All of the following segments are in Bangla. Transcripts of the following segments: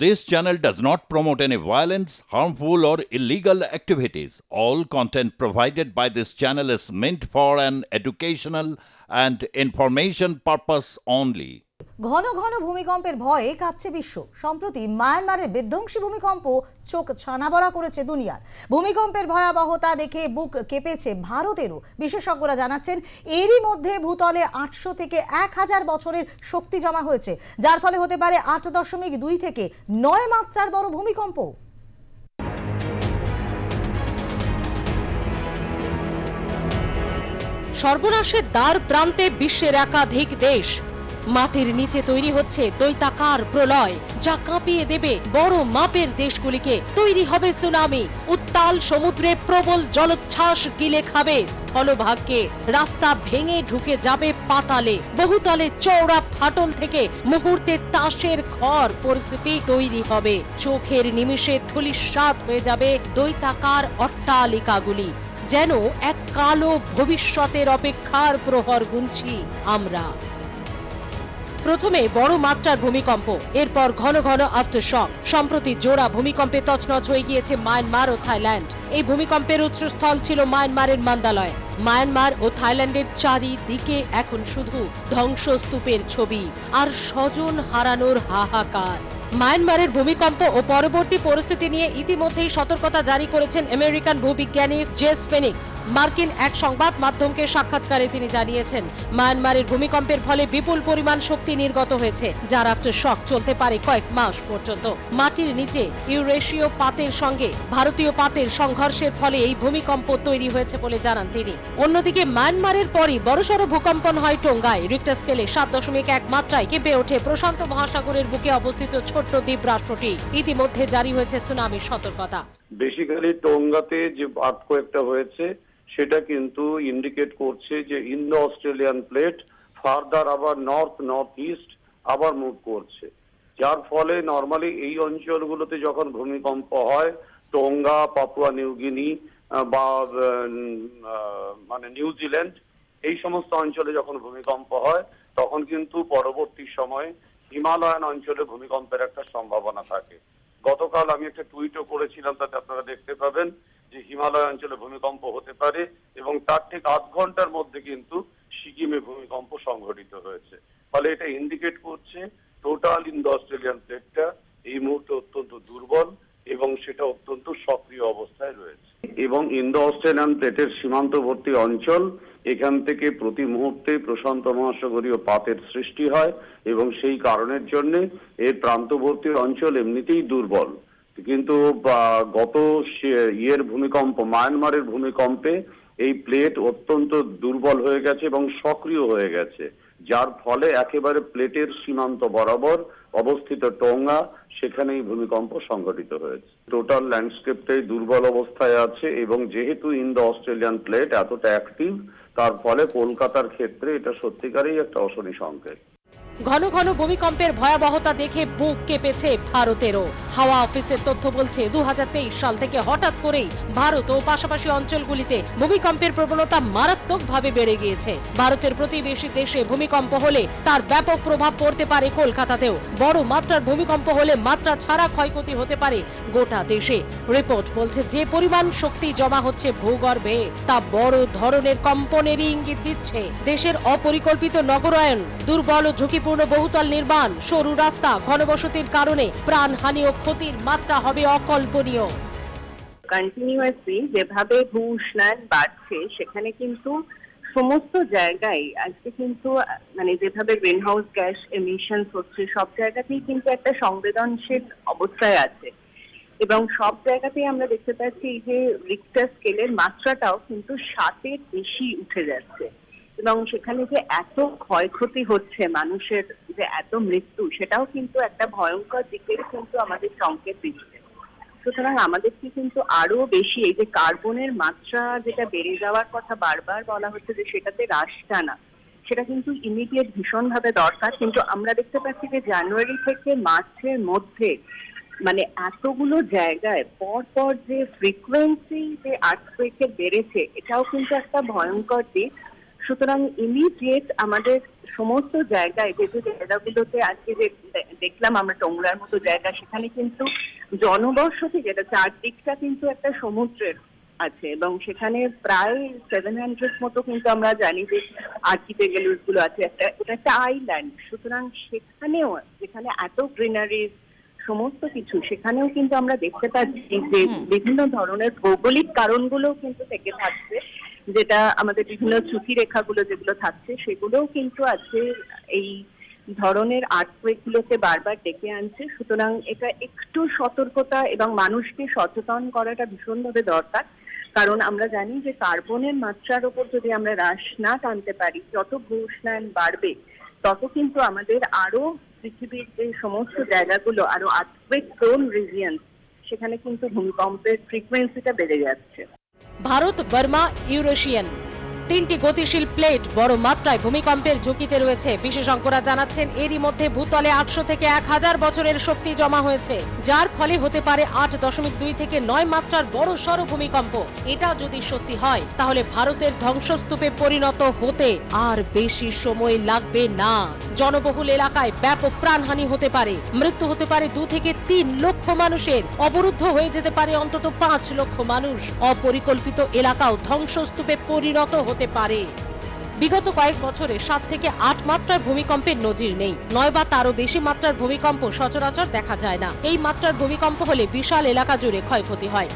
This channel does not promote any violence, harmful, or illegal activities. All content provided by this channel is meant for an educational and information purpose only. ঘন ঘন ভূমিকম্পের ভয়ে কাঁপছে বিশ্ব। সম্প্রতি মায়ানমারের বিধ্বংসী ভূমিকম্প চোখ ছানাবড়া করেছে দুনিয়ার। ভূমিকম্পের ভয়াবহতা দেখে বুক কেঁপেছে ভারতেরও। বিশেষজ্ঞরা জানাচ্ছেন এরই মধ্যে ভূতলে ৮০০ থেকে ১০০০ বছরের শক্তি জমা হয়েছে, যার ফলে হতে পারে ৮.২ থেকে ৯ মাত্রার বড় ভূমিকম্প। সর্বনাশের দ্বার প্রান্তে বিশ্বের একাধিক দেশ। মাটির নিচে তৈরি হচ্ছে দৈত্যাকার প্রলয়, যা কাঁপিয়ে দেবে বড় মাপের দেশগুলিকে। তৈরি হবে সুনামি, উত্তাল সমুদ্রে প্রবল জলোচ্ছ্বাস গিলে খাবে স্থলভাগকে। রাস্তা ভেঙে ঢুকে যাবে পাতালে। বহুতলে চওড়া ফাটল থেকে মুহূর্তে তাসের ঘর পরিস্থিতি তৈরি হবে। চোখের নিমিষে ধূলিসাৎ হয়ে যাবে দৈত্যাকার অট্টালিকাগুলি। যেন এক কালো ভবিষ্যতের অপেক্ষার প্রহর গুনছি আমরা। প্রথমে বড় মাত্রার ভূমিকম্প, এরপর ঘন ঘন আফটার শক। সম্প্রতি জোড়া ভূমিকম্পে তছনছ হয়ে গিয়েছে মায়ানমার ও থাইল্যান্ড। এই ভূমিকম্পের উৎসস্থল ছিল মায়ানমারের মান্দালয়। মায়ানমার ও থাইল্যান্ডের চারিদিকে এখন শুধু ধ্বংসস্তূপের ছবি আর স্বজন হারানোর হাহাকার। মায়ানমারের ভূমিকম্প ও পরবর্তী পরিস্থিতি নিয়ে ইতিমধ্যেই সতর্কতা জারি করেছেন আমেরিকান ভূবিজ্ঞানী জেস ফিনিক্স। মার্কিন এক সংবাদ মাধ্যমকে সাক্ষাৎকারে তিনি জানিয়েছেন, মায়ানমারের ভূমিকম্পের ফলে বিপুল পরিমাণ শক্তি নির্গত হয়েছে, যার আফটার শক চলতে পারে কয়েক মাস পর্যন্ত। মাটির নিচে ইউরেশীয় পাতের সঙ্গে ভারতীয় পাতের সংঘর্ষের ফলে এই ভূমিকম্প তৈরি হয়েছে বলে জানান তিনি। অন্যদিকে মায়ানমারের পরই বড়সড় ভূকম্পন হয় টোঙ্গায়। রিক্টার স্কেলে ৭.১ মাত্রায় কেঁপে ওঠে প্রশান্ত মহাসাগরের বুকে অবস্থিত ছোট্ট দ্বীপ রাষ্ট্রটি। ইতিমধ্যে জারি হয়েছে সুনামির সতর্কতা। বেসিক্যালি টোঙ্গাতে যে আর্থকোয়েকটা হয়েছে সেটা কিন্তু ইন্ডিকেট করছে যে ইন্দো অস্ট্রেলিয়ান প্লেট ফার্দার আবার নর্থ ইস্ট আবার মুভ করছে, যার ফলে নর্মালি এই অঞ্চলগুলোতে যখন ভূমিকম্প হয়, টোঙ্গা, পাপুয়া নিউগিনি বা মানে নিউজিল্যান্ড, এই সমস্ত অঞ্চলে যখন ভূমিকম্প হয় তখন কিন্তু পরবর্তী সময়ে হিমালয়ান অঞ্চলে ভূমিকম্পের একটা সম্ভাবনা থাকে। গতকাল আমি একটা টুইটও করেছিলাম, তাতে আপনারা দেখতে পাবেন যে হিমালয় অঞ্চলে ভূমিকম্প হতে পারে এবং তার ঠিক আধ ঘন্টার মধ্যে কিন্তু সিকিমে ভূমিকম্প সংঘটিত হয়েছে। ফলে এটা ইন্ডিকেট করছে টোটাল ইন্দো অস্ট্রেলিয়ান প্লেটটা এই মুহূর্তে অত্যন্ত দুর্বল এবং সেটা অত্যন্ত সক্রিয় অবস্থায় রয়েছে। এবং ইন্দো অস্ট্রেলিয়ান প্লেটের সীমান্তবর্তী অঞ্চল, এখান থেকে প্রতি মুহূর্তে প্রশান্ত মহাসাগরীয় পাতের সৃষ্টি হয় এবং সেই কারণের জন্য এর প্রান্তবর্তী অঞ্চল এমনিতেই দুর্বল। কিন্তু গত ভূমিকম্প, মায়ানমারের ভূমিকম্পে এই প্লেট অত্যন্ত দুর্বল হয়ে গেছে এবং সক্রিয় হয়ে গেছে, যার ফলে একেবারে প্লেটের সীমান্ত বরাবর অবস্থিত টোঙ্গা, সেখানেই ভূমিকম্প সংঘটিত হয়েছে। টোটাল ল্যান্ডস্কেপটাই দুর্বল অবস্থায় আছে এবং যেহেতু ইন্দো অস্ট্রেলিয়ান প্লেট এতটা অ্যাক্টিভ, তার ফলে কলকাতার ক্ষেত্রে এটা সত্যিকারই একটা অশনি সংকেত। ঘন ঘন ভূমিকম্পের ভয়াবহতা দেখে বুক কেঁপেছে ভারতেরও। হাওয়া অফিসের তথ্য বলছে ২০২৩ সাল থেকে হঠাৎ করেই ভারত ও পাশাপাশি অঞ্চলগুলিতে ভূমিকম্পের প্রবণতা মারাত্মকভাবে বেড়ে গিয়েছে। ভারতের প্রতিবেশী দেশে ভূমিকম্প হলে তার ব্যাপক প্রভাব পড়তে পারে কলকাতাতেও। বড় মাত্রার ভূমিকম্প হলে মাত্রা ছাড়া ক্ষয়ক্ষতি হতে পারে গোটা দেশে। রিপোর্ট বলছে যে পরিমাণ শক্তি জমা হচ্ছে ভূগর্ভে, তা বড় ধরনের কম্পনেরই ইঙ্গিত দিচ্ছে। দেশের অপরিকল্পিত নগরায়ন, দুর্বল ও ঝুঁকিপূর্ণ বহুতল নির্মাণ, সরু রাস্তা, ঘনবসতির কারণে প্রাণহানি ও ক্ষতির মাত্রা হবে অকল্পনীয়। কন্টিনিউয়াসলি যেভাবে ভূ উষ্ণায়ন বাড়ছে, সেখানে কিন্তু সমস্ত জায়গায় আজকে কিন্তু মানে যেভাবে গ্রিন হাউস গ্যাস এমিশন হচ্ছে, সব জায়গাতেই কিন্তু একটা সংবেদনশীল অবস্থায় আছে এবং সব জায়গাতেই আমরা দেখতে পাচ্ছি যে রিক্টার স্কেলের মাত্রাটাও কিন্তু ৭-এর বেশি উঠে যাচ্ছে এবং সেখানে যে এত ক্ষয়ক্ষতি হচ্ছে, মানুষের যে এত মৃত্যু, সেটাও কিন্তু একটা ভয়ঙ্কর দিকের কিন্তু আমাদের সংকেত দিচ্ছে। সুতরাং আমাদেরকে কিন্তু আরো বেশি এই যে কার্বনের মাত্রা যেটা বেড়ে যাওয়ার কথা বারবার বলা হচ্ছে যে সেটাতে হ্রাস টানা, সেটা কিন্তু ইমিডিয়েট ভীষণভাবে দরকার। কিন্তু আমরা দেখতে পাচ্ছি যে জানুয়ারি থেকে মার্চের মধ্যে মানে এতগুলো জায়গায় পর যে ফ্রিকোয়েন্সি যে আর্থকোয়েকের বেড়েছে, এটাও কিন্তু একটা ভয়ঙ্কর দিক। সুতরাং ইমিডিয়েট আমাদের সমস্ত জায়গায় যে জায়গাগুলোতে আজকে যে দেখলাম আমরা টোংরার মতো জায়গা, সেখানে কিন্তু জনবসতি যেটা চারদিকটা কিন্তু একটা সমুদ্রের আছে এবং সেখানে প্রায় 700 মতো কিন্তু আমরা জানি যে আর্কিটেক্ট গুলো আছে, এটা একটা আইল্যান্ড। সুতরাং সেখানেও যেখানে এত গ্রিনারি সমস্ত কিছু, সেখানেও কিন্তু আমরা দেখতে পাচ্ছি যে বিভিন্ন ধরনের ভৌগোলিক কারণগুলো কিন্তু থেকে থাকছে, যেটা আমাদের বিভিন্ন ঝুঁকি রেখাগুলো যেগুলো থাকছে সেগুলোও কিন্তু আজকে এই ধরনের আর্টওয়েক গুলোকে বারবার ডেকে আনছে। সুতরাং এটা একটু সতর্কতা এবং মানুষকে সচেতন করাটা ভীষণভাবে দরকার, কারণ আমরা জানি যে কার্বনের মাত্রার উপর যদি আমরা হ্রাস না টানতে পারি, যত ভূস্নায়ন বাড়বে তত কিন্তু আমাদের আরো পৃথিবীর যে সমস্ত জায়গাগুলো আরো আর্থকুয়েক প্রোন রিজিয়ন, সেখানে কিন্তু ভূমিকম্পের ফ্রিকোয়েন্সিটা বেড়ে যাচ্ছে। ভারত, বার্মা, ইউরেশিয়ান তিনটি গতিশীল প্লেট বড় মাত্রায় ভূমিকম্পের ঝুঁকিতে রয়েছে। বিশেষজ্ঞরা জানাচ্ছেন এরই মধ্যে ভূতলে 800 থেকে 1000 বছরের শক্তি জমা হয়েছে, যার ফলে হতে পারে 8.2 থেকে 9 মাত্রার বড় সড় ভূমিকম্প। এটা যদি সত্যি হয় তাহলে ভারতের ধ্বংসস্তূপে পরিণত হতে আর বেশি সময় লাগবে না। জনবহুল এলাকায় ব্যাপক প্রাণহানি হতে পারে, মৃত্যু হতে পারে 2 থেকে 3 লক্ষ মানুষের, অবরুদ্ধ হয়ে যেতে পারে অন্তত 5 লক্ষ মানুষ। অপরিকল্পিত এলাকাও ধ্বংসস্তূপে পরিণত হতে পারে। বিগত কয়েক বছরে 7 থেকে 8 মাত্রার ভূমিকম্পের নজির নেই। 9 বা তারও বেশি মাত্রার ভূমিকম্প সচরাচর দেখা যায় না। এই মাত্রার ভূমিকম্প হলে বিশাল এলাকা জুড়ে ক্ষয়ক্ষতি হয়।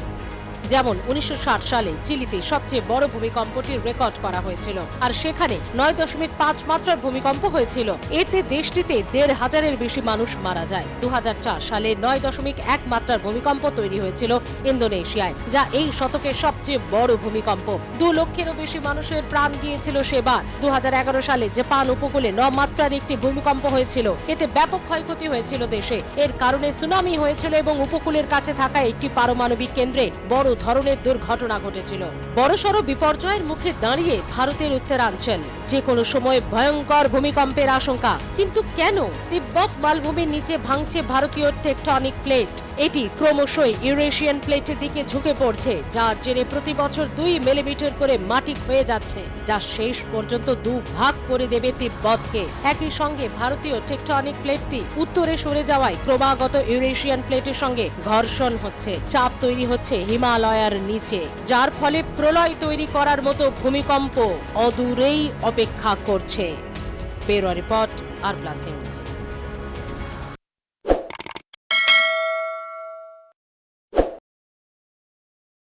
যেমন 1960 সালে চিলিতে সবচেয়ে বড় ভূমিকম্পটির রেকর্ড করা হয়েছিল, আর সেখানে 9.5 মাত্রার ভূমিকম্প হয়েছিল। এতে দেশটিতে 1,500-এর বেশি মানুষ মারা যায়। 2004 সালে 9.1 মাত্রার ভূমিকম্প তৈরি হয়েছিল ইন্দোনেশিয়ায়, যা এই শতকের সবচেয়ে বড় ভূমিকম্প। 2 লক্ষেরও বেশি মানুষের প্রাণ গিয়েছিল সেবার। 2011 সালে জাপান উপকূলে 9 মাত্রার একটি ভূমিকম্প হয়েছিল, এতে ব্যাপক ক্ষয়ক্ষতি হয়েছিল দেশে। এর কারণে সুনামি হয়েছিল এবং উপকূলের কাছে থাকা একটি পারমাণবিক কেন্দ্রে বড় ধরনের দুর্ঘটনা ঘটেছিল। বড়সড় বিপর্যয়ের মুখে দাঁড়িয়ে ভারতের উত্তরাঞ্চল, যে কোনো সময় ভয়ঙ্কর ভূমিকম্পের আশঙ্কা। কিন্তু কেন তিব্বত মালভূমির নিচে ভাঙছে ভারতীয় টেকটনিক প্লেট? এটি ক্রমশই ইউরেশিয়ান প্লেটের দিকে ঝুঁকে পড়ছে, যার জেরে প্রতি বছর 2 মিলিমিটার করে মাটি ক্ষয়ে যাচ্ছে, যা শেষ পর্যন্ত 2 ভাগ করে দেবে তিব্বতকে। একই সঙ্গে ভারতীয় টেকটনিক প্লেটটি উত্তরে সরে যাওয়ায় ক্রমাগত ইউরেশিয়ান প্লেটের সঙ্গে ঘর্ষণ হচ্ছে, চাপ তৈরি হচ্ছে হিমালয়ের নিচে, যার ফলে প্রলয় তৈরি করার মতো ভূমিকম্প অদূরেই অপেক্ষা করছে। ব্যুরো রিপোর্ট, আর প্লাস নিউজ।